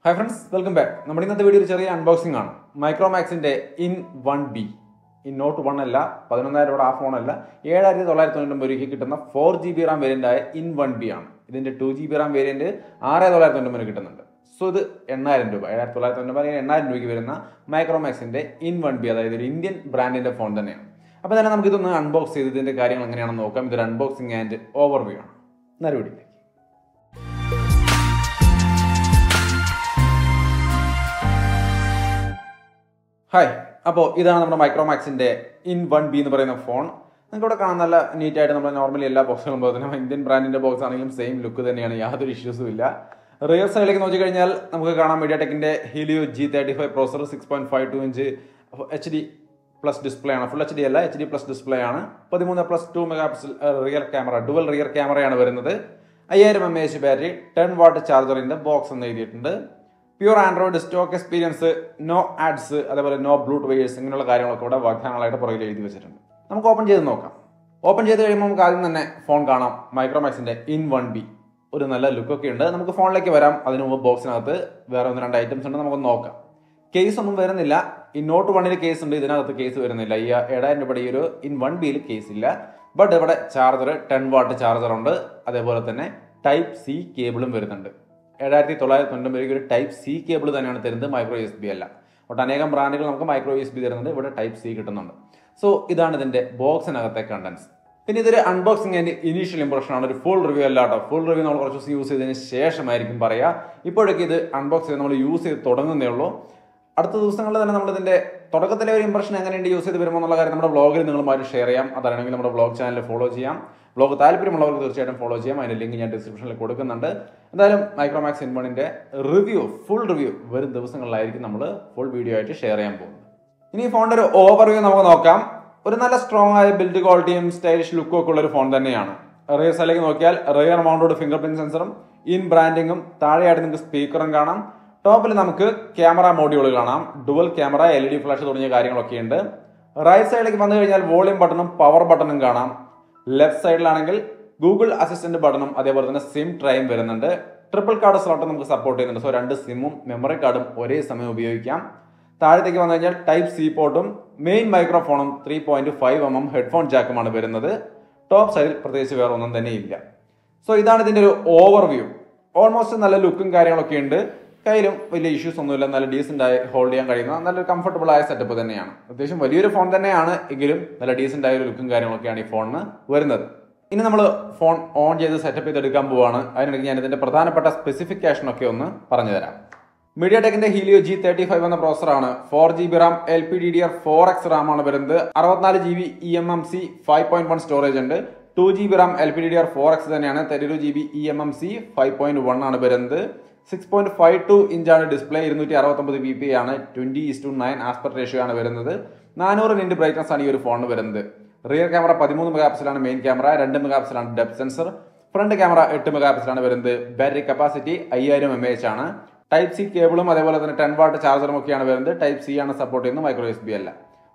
Hi friends, welcome back. We will do a unboxing on Micromax in 1B. In Note 1 alla, 11 phone alla, 7,990 4GB RAM variant in 1B ആണ്. ഇതിന്റെ 2GB RAM variant 6,990 കിട്ടുന്നുണ്ട്. So ഇത് 8000 രൂപ 7,990 രൂപയ്ക്ക് വരുന്ന Micromax in 1B അതായത് ഒരു Indian ബ്രാൻഡിന്റെ ഫോൺ തന്നെയാണ്. അപ്പോൾ തന്നെ നമുക്ക് ഇതൊന്ന് അൺബോക്സ് ചെയ്ത് ഇതിന്റെ കാര്യങ്ങൾ എങ്ങനെയാണെന്ന് നോക്കാം. ഇതൊരു അൺബോക്സിംഗ് ആൻഡ് ഓവർവ്യൂ ആണ്. നേരെ വീഡിയോയിലേക്ക്. Hi, this is our Micromax in 1B phone. You can see it neat normally all boxes. Indian brand box same look issues. Rear side MediaTek Helio G35 processor 6.52 inch HD plus display full HD HD plus display 13 plus 2 megapixel rear camera dual rear camera 5000 mAh battery 10 watt charger in the box. Pure Android stock experience, no ads, no Bluetooth wires, and open the phone Micromax in 1B. Look okay, phone like a box items case in Note 1 case case in 1B case but charger 10 watt charger Type C cable. Type C cable micro USB. But another brand micro USB Type C. So this is the box and contents. This is unboxing and initial impression full review. Full review use this unboxing use അടുത്ത ദിവസങ്ങളിൽ തന്നെ നമ്മൾ ഇതിന്റെ തുടക്കത്തിലെ ഒരു impression എങ്ങനെയുണ്ട് use ചെയ്ത് വരുമ്പോൾ എന്നുള്ള കാര്യം നമ്മുടെ വ്ളോഗിൽ നിങ്ങളുമായി ഷെയർ ചെയ്യാം. അതാണെങ്കിൽ നമ്മുടെ വ്ളോഗ് ചാനൽ ഫോളോ ചെയ്യാം. വ്ളോഗ് താല്പര്യമുള്ളവർക്ക് തീർച്ചയായിട്ടും ഫോളോ ചെയ്യാം. അതിന്റെ ലിങ്ക് ഞാൻ ഡിസ്ക്രിപ്ഷനിൽ കൊടുക്കുന്നുണ്ട്. എന്തായാലും Micromax in 1ന്റെ റിവ്യൂ ഫുൾ റിവ്യൂ വരും ദിവസങ്ങളിലായിരിക്കും നമ്മൾ ഫുൾ വീഡിയോ ആയിട്ട് ഷെയർ ചെയ്യാൻ പോകുന്നത്. ഇനി ഫോണിന്റെ ഒരു ഓവർവ്യൂ നമുക്ക് നോക്കാം. ഒരു നല്ല സ്ട്രോങ് ആയ ബിൽഡ് ക്വാളിറ്റിയും സ്റ്റൈലിഷ് ലുക്കും ഒക്കെ ഉള്ള ഒരു ഫോൺ തന്നെയാണ്. റിയർ സൈഡിലേക്ക് നോക്കിയാൽ റിയർ മൗണ്ടഡ് ഫിംഗർ പ്രിന്റ് സെൻസറും ഇൻ ബ്രാൻഡിങ്ങും താഴെയായിട്ട് നിങ്ങൾക്ക് സ്പീക്കറും കാണാം. ടോപ്പിൽ നമുക്ക് ക്യാമറ മോഡ്യൂൾ കാണാം. ഡുവൽ ക്യാമറ LED ഫ്ലാഷ് തുടങ്ങിയ കാര്യങ്ങളൊക്കെ ഉണ്ട്. റൈറ്റ് സൈഡിലേക്ക് വന്നു കഴിഞ്ഞാൽ വോളിയം ബട്ടണും പവർ ബട്ടണും കാണാം. ലെഫ്റ്റ് സൈഡിലാണെങ്കിൽ ഗൂഗിൾ അസിസ്റ്റന്റ് ബട്ടണും അതേപോലെ തന്നെ സിം ട്രൈയും വരുന്നുണ്ട്. ട്രിപ്പിൾ കാർഡ് സ്ലോട്ട് നമുക്ക് സപ്പോർട്ട് ചെയ്യുന്നുണ്ട്. സോ രണ്ട് സിമ്മും മെമ്മറി കാർഡും ഒരേ സമയം ഉപയോഗിക്കാം. താഴത്തേക്ക് വന്നു കഴിഞ്ഞാൽ ടൈപ്പ് സി പോർട്ടും മെയിൻ മൈക്രോഫോണും 3.5mm ഹെഡ്ഫോൺ ജാക്കുമാണ് വരുന്നത്. ടോപ്പ് സൈഡിൽ പ്രത്യേകിച്ച് വേറെ ഒന്നും തന്നെ ഇല്ല. സോ ഇതാണ് ഇതിന്റെ ഒരു ഓവർവ്യൂ. ഓൾമോസ്റ്റ് നല്ല ലുക്കും കാര്യങ്ങളൊക്കെ ഉണ്ട്. കയ്യിലും വലിയ ഇഷ്യൂസ് ഒന്നുമില്ല. നല്ല ഡീസെന്റ് ആയി ഹോൾഡ് ചെയ്യാൻ കഴിയുന്ന നല്ലൊരു കംഫർട്ടബിൾ ആയ സെറ്റപ്പ് തന്നെയാണ്. അത്യാവശ്യം വലിയൊരു ഫോൺ തന്നെയാണ് എങ്കിലും നല്ല ഡീസെന്റ് ആയ ഒരു ലുക്കും കാര്യങ്ങളൊക്കെയാണ് ഈ ഫോണിന് വരുന്നത്. ഇനി നമ്മൾ ഫോൺ ഓൺ ചെയ്ത് സെറ്റപ്പ് ചെയ്തെടുക്കാൻ പോവാണ്. അതിനിടയ്ക്ക് ഞാൻ ഇതിന്റെ പ്രധാനപ്പെട്ട സ്പെസിഫിക്കേഷൻ ഒക്കെ ഒന്ന് പറഞ്ഞുതരാം. മീഡിയാടെക്കിന്റെ ഹീലിയോ G35 എന്ന പ്രോസറാണ്. 4GB RAM LPDDR4X RAM ആണ് വരുന്നത്. 64GB eMMC 5.1 സ്റ്റോറേജ് ഉണ്ട്. 2GB RAM LPDDR4X തന്നെയാണ്. 32GB eMMC 5.1 ആണ് വരുന്നത്. 6.52 ഇഞ്ചാണ് ഡിസ്പ്ലേ. 269 ppi ആണ്. 20:9 ആസ്പെക്ട് റേഷ്യോ ആണ് വരുന്നത്. 400 nit ബ്രൈറ്റ്നസ് ആണ് ഈ ഒരു ഫോണിന് വരുന്നത്. റിയർ ക്യാമറ 13 മെഗാപിക്സൽ ആണ് മെയിൻ ക്യാമറ. 2 മെഗാപിക്സൽ ആണ് depth sensor. Front camera 8 megapixel ആണ് വരുന്നത്. ബാറ്ററി കപ്പാസിറ്റി 5000 mAh ആണ്. ടൈപ്പ് സി കേബിളും അതേപോലെ തന്നെ 10 വാട്ട് ചാർജറും ഒക്കെയാണ് വരുന്നത്. ടൈപ്പ് സി ആണ് സപ്പോർട്ട് ചെയ്യുന്നത്, മൈക്രോ USB അല്ല.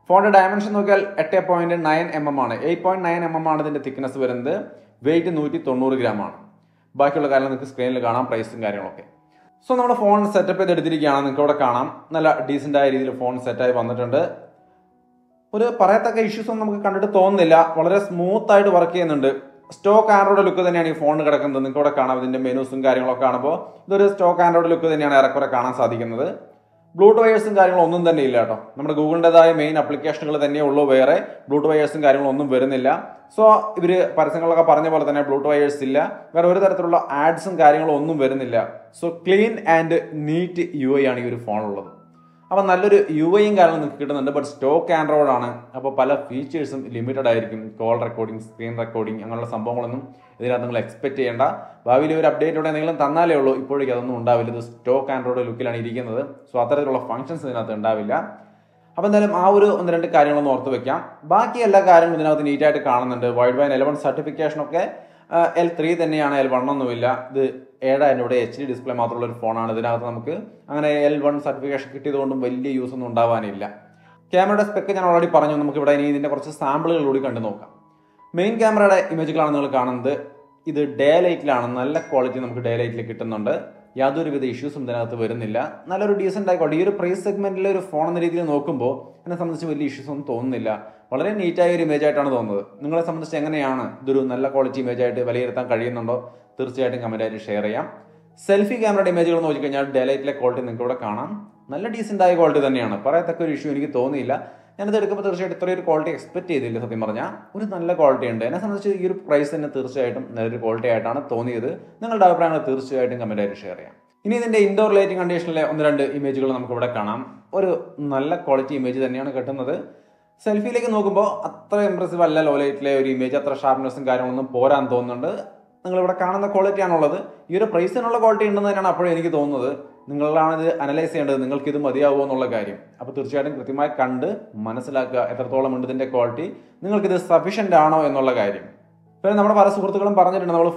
ഫോണിന്റെ ഡയമെൻഷൻ നോക്കിയാൽ 8.9mm ആണ്. 8.9mm ആണ് ഇതിന്റെ തിക്നെസ് വരുന്നത്. വെയിറ്റ് 190 gram ആണ്. ബാക്കിയുള്ള കാര്യങ്ങൾ നിങ്ങൾക്ക് സ്ക്രീനിൽ കാണാം, പ്രൈസും കാര്യങ്ങളൊക്കെ. സോ നമ്മുടെ ഫോൺ സെറ്റപ്പ് ചെയ്തെടുത്തിരിക്കുകയാണ്. നിങ്ങൾക്ക് ഇവിടെ കാണാം. നല്ല ഡീസെന്റ് ആയ രീതിയിൽ ഫോൺ സെറ്റായി വന്നിട്ടുണ്ട്. ഒരു പറയത്തക്ക ഇഷ്യൂസ് ഒന്നും നമുക്ക് കണ്ടിട്ട് തോന്നുന്നില്ല. വളരെ സ്മൂത്ത് ആയിട്ട് വർക്ക് ചെയ്യുന്നുണ്ട്. സ്റ്റോക്ക് ആൻഡ്രോയിഡ് ലുക്ക് തന്നെയാണ് ഈ ഫോണിന് കിടക്കുന്നത്. നിങ്ങൾക്ക് ഇവിടെ കാണാം ഇതിന്റെ മെനൂസും കാര്യങ്ങളൊക്കെ കാണുമ്പോൾ ഇതൊരു സ്റ്റോക്ക് ആൻഡ്രോയിഡ് ലുക്ക് തന്നെയാണ് ഏറെക്കുറെ കാണാൻ സാധിക്കുന്നത്. ബ്ലൂടൂത്ത് വയേഴ്സും കാര്യങ്ങളും ഒന്നും തന്നെ ഇല്ല കേട്ടോ. നമ്മുടെ ഗൂഗിളിൻ്റെതായ മെയിൻ ആപ്ലിക്കേഷനുകൾ തന്നെയേ ഉള്ളൂ. വേറെ ബ്ലൂടൂത്ത് വയേഴ്സും കാര്യങ്ങളും ഒന്നും വരുന്നില്ല. സോ ഇവർ പരസ്യങ്ങളൊക്കെ പറഞ്ഞ പോലെ തന്നെ ബ്ലൂടൂത്ത് വയേഴ്സ് ഇല്ല. വേറെ ഒരു തരത്തിലുള്ള ആഡ്സും കാര്യങ്ങളും ഒന്നും വരുന്നില്ല. So clean and NEET UI ആണ് ഈ ഒരു ഫോണുള്ളത്. അപ്പോൾ നല്ലൊരു UIയും കാര്യങ്ങളും നിങ്ങൾക്ക് കിട്ടുന്നുണ്ട്. ബട്ട് സ്റ്റോക്ക് ആൻഡ്രോയിഡ് ആണ്. അപ്പോൾ പല ഫീച്ചേഴ്സും ലിമിറ്റഡ് ആയിരിക്കും. കോൾ റെക്കോർഡിംഗ്, സ്ക്രീൻ റെക്കോർഡിംഗ് അങ്ങനെയുള്ള സംഭവങ്ങളൊന്നും ഇതിനകത്ത് നിങ്ങൾ എക്സ്പെക്ട് ചെയ്യേണ്ട. ഭാവിയിൽ ഒരു അപ്ഡേറ്റോടെ എന്തെങ്കിലും തന്നാലേ ഉള്ളൂ. ഇപ്പോഴേക്കും അതൊന്നും ഉണ്ടാവില്ല. ഇത് സ്റ്റോക്ക് ആൻഡ്രോയിഡ് ലുക്കിലാണ് ഇരിക്കുന്നത്. സോ അത്തരത്തിലുള്ള ഫംഗ്ഷൻസ് ഇതിനകത്ത് ഉണ്ടാവില്ല. അപ്പോൾ എന്തായാലും ആ ഒരു 1-2 കാര്യങ്ങളൊന്ന് ഓർത്ത് വെക്കാം. ബാക്കി എല്ലാ കാര്യങ്ങളും ഇതിനകത്ത് നീറ്റായിട്ട് കാണുന്നുണ്ട്. വൈഡ് ബാൻഡ് 11 സർട്ടിഫിക്കേഷനൊക്കെ L3 തന്നെയാണ്. L1 ഒന്നുമില്ല. ഇത് 7000 രൂപയുടെ HD ഡിസ്പ്ലേ മാത്രമുള്ള ഒരു ഫോണാണ്. ഇതിനകത്ത് നമുക്ക് അങ്ങനെ L1 സർട്ടിഫിക്കേഷൻ കിട്ടിയതുകൊണ്ടും വലിയ യൂസ് ഒന്നും ഉണ്ടാവാനില്ല. ക്യാമറയുടെ സ്പെക്ക് ഞാൻ ഓൾറെഡി പറഞ്ഞു. നമുക്ക് ഇവിടെ ഇനി ഇതിന്റെ കുറച്ച് സാമ്പിളുകൾ കൂടി കണ്ടു നോക്കാം. മെയിൻ ക്യാമറയുടെ ഇമേജുകളാണ് നിങ്ങൾ കാണുന്നത്. ഇത് ഡേ ലൈറ്റിലാണ്. നല്ല ക്വാളിറ്റി നമുക്ക് ഡേ ലൈറ്റിൽ കിട്ടുന്നുണ്ട്. യാതൊരുവിധ ഇഷ്യൂസും ഇതിനകത്ത് വരുന്നില്ല. നല്ലൊരു ഡീസൻ്റ് ആയിക്കോട്ടെ. ഈ ഒരു പ്രൈസ് സെഗ്മെൻറ്റിലെ ഒരു ഫോൺ എന്ന രീതിയിൽ നോക്കുമ്പോൾ എന്നെ സംബന്ധിച്ച് വലിയ ഇഷ്യൂസ് ഒന്നും തോന്നുന്നില്ല. വളരെ നീറ്റായ ഒരു ഇമേജ് ആയിട്ടാണ് തോന്നുന്നത്. നിങ്ങളെ സംബന്ധിച്ച് എങ്ങനെയാണ് ഇതൊരു നല്ല ക്വാളിറ്റി ഇമേജ് ആയിട്ട് വിലയിരുത്താൻ കഴിയുന്നുണ്ടോ? തീർച്ചയായിട്ടും കമൻറ്റായിട്ട് ഷെയർ ചെയ്യാം. സെൽഫി ക്യാമറയുടെ ഇമേജുകൾ നോക്കിക്കഴിഞ്ഞാൽ ഡേലൈറ്റിലെ ക്വാളിറ്റി നിങ്ങൾക്ക് ഇവിടെ കാണാം. നല്ല ഡീസൻ്റ് ആയ ക്വാളിറ്റി തന്നെയാണ്. പറയത്തക്ക ഒരു ഇഷ്യൂ എനിക്ക് തോന്നിയില്ല. ഞാനിത് എടുക്കുമ്പോൾ തീർച്ചയായിട്ടും ഇത്രയൊരു ക്വാളിറ്റി എക്സ്പെക്ട് ചെയ്തില്ല. സത്യം പറഞ്ഞാൽ ഒരു നല്ല ക്വാളിറ്റി ഉണ്ട്. എന്നെ സംബന്ധിച്ച് ഈ ഒരു പ്രൈസ് തന്നെ തീർച്ചയായിട്ടും നല്ലൊരു ക്വാളിറ്റി ആയിട്ടാണ് തോന്നിയത്. നിങ്ങളുടെ അഭിപ്രായങ്ങൾ തീർച്ചയായിട്ടും കമൻറ്റായിട്ട് ഷെയർ ചെയ്യാം. ഇനി ഇതിൻ്റെ ഇൻഡോർ ലൈറ്റിംഗ് കണ്ടീഷനിലെ 1-2 ഇമേജുകൾ നമുക്കിവിടെ കാണാം. ഒരു നല്ല ക്വാളിറ്റി ഇമേജ് തന്നെയാണ് കിട്ടുന്നത്. സെൽഫിയിലേക്ക് നോക്കുമ്പോൾ അത്ര ഇംപ്രസീവ് അല്ല. ലോ ലൈറ്റിലെ ഒരു ഇമേജ് അത്ര ഷാർപ്നെസ്സും കാര്യങ്ങളൊന്നും പോരാൻ തോന്നുന്നുണ്ട്. നിങ്ങളിവിടെ കാണുന്ന ക്വാളിറ്റിയാണുള്ളത്. ഈ ഒരു പ്രൈസിനുള്ള ക്വാളിറ്റി ഉണ്ടെന്ന് തന്നെയാണ് അപ്പോഴും എനിക്ക് തോന്നുന്നത്. നിങ്ങളാണ് ഇത് അനലൈസ് ചെയ്യേണ്ടത്. നിങ്ങൾക്കിത് മതിയാവുമോ എന്നുള്ള കാര്യം. അപ്പോൾ തീർച്ചയായിട്ടും കൃത്യമായി കണ്ട് മനസ്സിലാക്കുക എത്രത്തോളം ഉണ്ട് ഇതിൻ്റെ ക്വാളിറ്റി, നിങ്ങൾക്കിത് സഫീഷ്യൻ്റ് ആണോ എന്നുള്ള കാര്യം. പിന്നെ നമ്മുടെ പല സുഹൃത്തുക്കളും പറഞ്ഞിട്ടുണ്ട്, നമ്മൾ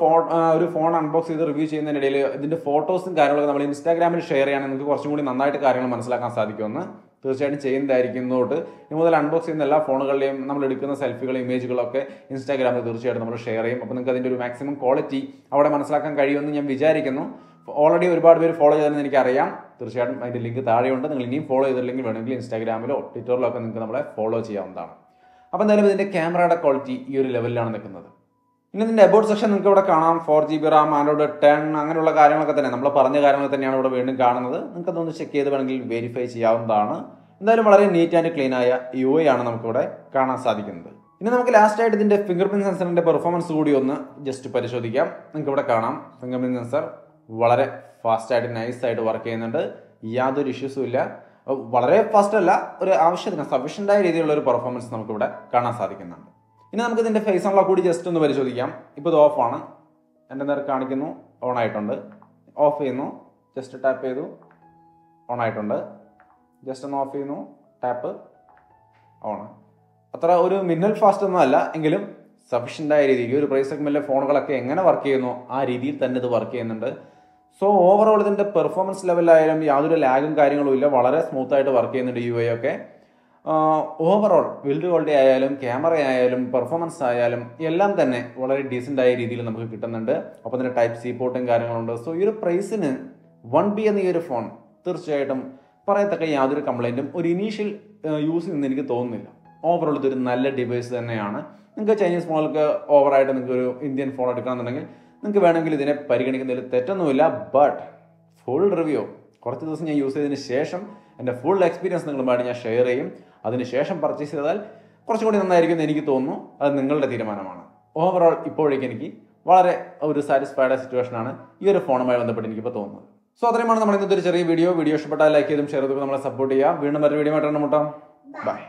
ഒരു ഫോൺ അൺബോക്സ് ചെയ്ത് റിവ്യൂ ചെയ്യുന്നതിനിടയിൽ ഇതിൻ്റെ ഫോട്ടോസും കാര്യങ്ങളൊക്കെ നമ്മൾ ഇൻസ്റ്റാഗ്രാമിൽ ഷെയർ ചെയ്യുകയാണെങ്കിൽ നിങ്ങൾക്ക് കുറച്ചും കൂടി നന്നായിട്ട് കാര്യങ്ങൾ മനസ്സിലാക്കാൻ സാധിക്കുമെന്ന്. തീർച്ചയായിട്ടും ചെയ്യുന്നതായിരിക്കുന്നതുകൊണ്ട് ഇനി മുതൽ അൺബോക്സ് ചെയ്യുന്ന എല്ലാ ഫോണുകളുടെയും നമ്മൾ എടുക്കുന്ന സെൽഫികളും ഇമേജുകളൊക്കെ ഇൻസ്റ്റാഗ്രാമിൽ തീർച്ചയായിട്ടും നമ്മൾ ഷെയർ ചെയ്യും. അപ്പോൾ നിങ്ങൾക്ക് അതിൻ്റെ ഒരു മാക്സിമം ക്വാളിറ്റി അവിടെ മനസ്സിലാക്കാൻ കഴിയുമെന്ന് ഞാൻ വിചാരിക്കുന്നു. ഓൾറെഡി ഒരുപാട് പേര് ഫോളോ ചെയ്തതെന്ന് എനിക്കറിയാം. തീർച്ചയായിട്ടും അതിൻ്റെ ലിങ്ക് താഴെയുണ്ട്. നിങ്ങൾ ഇനിയും ഫോളോ ചെയ്തില്ലെങ്കിൽ വേണമെങ്കിൽ ഇൻസ്റ്റാഗ്രാമിലോ ട്വിറ്ററിലോ ഒക്കെ നിങ്ങൾക്ക് നമ്മളെ ഫോളോ ചെയ്യാവുന്നതാണ്. അപ്പോൾ എന്തായാലും ഇതിൻ്റെ ക്യാമറയുടെ ക്വാളിറ്റി ഈ ഒരു ലെവലിലാണ് നിൽക്കുന്നത്. ഇനി ഇതിൻ്റെ അബൌട്ട് സെക്ഷൻ നിങ്ങൾക്ക് ഇവിടെ കാണാം. 4GB RAM, Android 10 അങ്ങനെയുള്ള കാര്യങ്ങളൊക്കെ തന്നെ നമ്മൾ പറഞ്ഞ കാര്യങ്ങൾ തന്നെയാണ് ഇവിടെ വീണ്ടും കാണുന്നത്. നിങ്ങൾക്ക് അതൊന്ന് ചെക്ക് ചെയ്ത് വേണമെങ്കിൽ വെരിഫൈ ചെയ്യാവുന്നതാണ്. എന്തായാലും വളരെ നീറ്റ് ആൻഡ് ക്ലീൻ ആയ UI ആണ് നമുക്കിവിടെ കാണാൻ സാധിക്കുന്നത്. ഇനി നമുക്ക് ലാസ്റ്റ് ആയിട്ട് ഇതിൻ്റെ ഫിംഗർ പ്രിന്റ് സെൻസറിൻ്റെ പെർഫോമൻസ് കൂടി ഒന്ന് ജസ്റ്റ് പരിശോധിക്കാം. നിങ്ങൾക്ക് ഇവിടെ കാണാം ഫിംഗർ പ്രിന്റ് സെൻസർ വളരെ ഫാസ്റ്റായിട്ട് നൈസായിട്ട് വർക്ക് ചെയ്യുന്നുണ്ട്. യാതൊരു ഇഷ്യൂസും ഇല്ല. വളരെ ഫാസ്റ്റ് അല്ല, ഒരു ആവശ്യത്തിന് സഫീഷ്യൻ്റായ രീതിയിലുള്ള ഒരു പെർഫോമൻസ് നമുക്കിവിടെ കാണാൻ സാധിക്കുന്നുണ്ട്. ഇനി നമുക്ക് ഇതിൻ്റെ ഫേസ് അൺലോക്ക് കൂടി ജസ്റ്റ് ഒന്ന് പരിശോധിക്കാം. ഇപ്പോൾ ഇത് ഓഫാണ്. എൻ്റെ നേരെ കാണിക്കുന്നു, ഓൺ ആയിട്ടുണ്ട്. ഓഫ് ചെയ്യുന്നു, ജസ്റ്റ് ടാപ്പ് ചെയ്തു, ഓൺ ആയിട്ടുണ്ട്. ജസ്റ്റ് ഒന്ന് ഓഫ് ചെയ്യുന്നു, ടാപ്പ്, ഓൺ. അത്ര ഒരു മിന്നൽ ഫാസ്റ്റ് ഒന്നും അല്ല, എങ്കിലും സഫീഷ്യൻ്റായ രീതിക്ക് ഒരു പ്രൈസ് സെഗ്മെൻറ്റിലെ ഫോണുകളൊക്കെ എങ്ങനെ വർക്ക് ചെയ്യുന്നു ആ രീതിയിൽ തന്നെ ഇത് വർക്ക് ചെയ്യുന്നുണ്ട്. സോ ഓവറോൾ ഇതിൻ്റെ പെർഫോമൻസ് ലെവലിലായാലും യാതൊരു ലാഗും കാര്യങ്ങളും ഇല്ല. വളരെ സ്മൂത്തായിട്ട് വർക്ക് ചെയ്യുന്നുണ്ട് UI ഒക്കെ. ഓവറോൾ ബിൽഡ് ക്വാളിറ്റി ആയാലും ക്യാമറ ആയാലും പെർഫോമൻസ് ആയാലും എല്ലാം തന്നെ വളരെ ഡീസൻ്റ് ആയ രീതിയിൽ നമുക്ക് കിട്ടുന്നുണ്ട്. ഒപ്പം തന്നെ Type-C പോർട്ടും കാര്യങ്ങളുണ്ട്. സോ ഈ ഒരു പ്രൈസിന് 1B എന്ന ഈ ഒരു ഫോൺ തീർച്ചയായിട്ടും പറയത്തക്ക യാതൊരു കംപ്ലൈൻറ്റും ഒരു ഇനീഷ്യൽ യൂസിൽ നിന്ന് എനിക്ക് തോന്നുന്നില്ല. ഓവറോൾ ഇതൊരു നല്ല ഡിവൈസ് തന്നെയാണ്. നിങ്ങൾക്ക് ചൈനീസ് ഫോണുകൾക്ക് ഓവറായിട്ട് നിങ്ങൾക്ക് ഒരു ഇന്ത്യൻ ഫോൺ എടുക്കണമെന്നുണ്ടെങ്കിൽ നിങ്ങൾക്ക് വേണമെങ്കിൽ ഇതിനെ പരിഗണിക്കുന്നതിൽ തെറ്റൊന്നുമില്ല. ബട്ട് ഫുൾ റിവ്യൂ കുറച്ച് ദിവസം ഞാൻ യൂസ് ചെയ്തതിന് ശേഷം എൻ്റെ ഫുൾ എക്സ്പീരിയൻസ് നിങ്ങളുമായിട്ട് ഞാൻ ഷെയർ ചെയ്യും. അതിനുശേഷം പർച്ചേസ് ചെയ്താൽ കുറച്ചും കൂടി നന്നായിരിക്കും എന്ന് എനിക്ക് തോന്നുന്നു. അത് നിങ്ങളുടെ തീരുമാനമാണ്. ഓവറോൾ ഇപ്പോഴേക്ക് എനിക്ക് വളരെ ഒരു സാറ്റിസ്ഫൈഡ് സിറ്റുവേഷനാണ് ഈ ഒരു ഫോണുമായി ബന്ധപ്പെട്ട് എനിക്കിപ്പോൾ തോന്നുന്നത്. സോ അത്രയുമാണ് നമ്മുടെ ഇന്നത്തെ ഒരു ചെറിയ വീഡിയോ. ഇഷ്ടപ്പെട്ടാൽ ലൈക്ക് ചെയ്തും ഷെയർ ചെയ്തും നമ്മളെ സപ്പോർട്ട് ചെയ്യുക. വീണ്ടും ഒരു വീഡിയോ ആയിട്ട് മുട്ടാം. ബൈ.